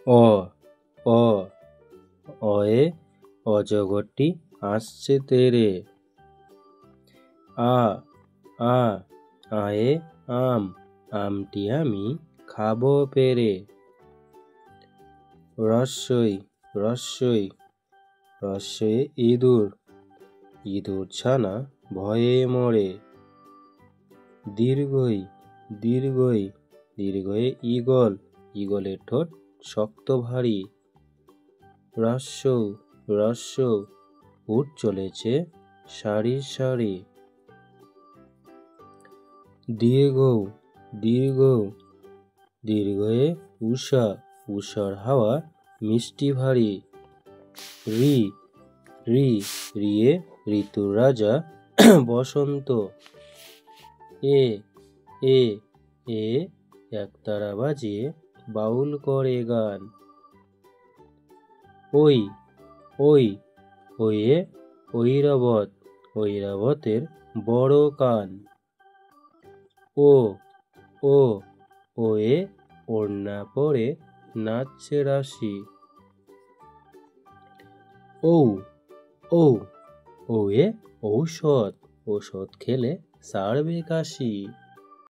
অ অ অয়ে অজগরটি আসছে তেরে। আ আ আয়ে আম আমটি আমি খাবো পেরে। রস্যই রস্যই রস্যয়ে ইঁদুর ইঁদুর ছানা ভয়ে মরে। দীর্ঘই দীর্ঘই দীর্ঘয়ে ঈগল ঈগলের ঠোঁট শক্ত ভারী। রস্যৌ রস্যৌ উট চলেছে সারি সারি। দীর্ঘৌ দীর্ঘৌ দীর্ঘয়ে উষা উষার হাওয়া মিষ্টি ভারী। রি রি রিয়ে ঋতুর রাজা বসন্ত। এ এ এ একতারা বাজিয়ে বাউল করে গান। ওই ওই ওয়ে ঐরাবত ঐরাবতের বড় কান। ও ও ওয়ে ওড়না পরে নাচছে রাশি। ঔ ঔ ওয়ে ঔষধ ঔষধ খেলে সারবে কাশি।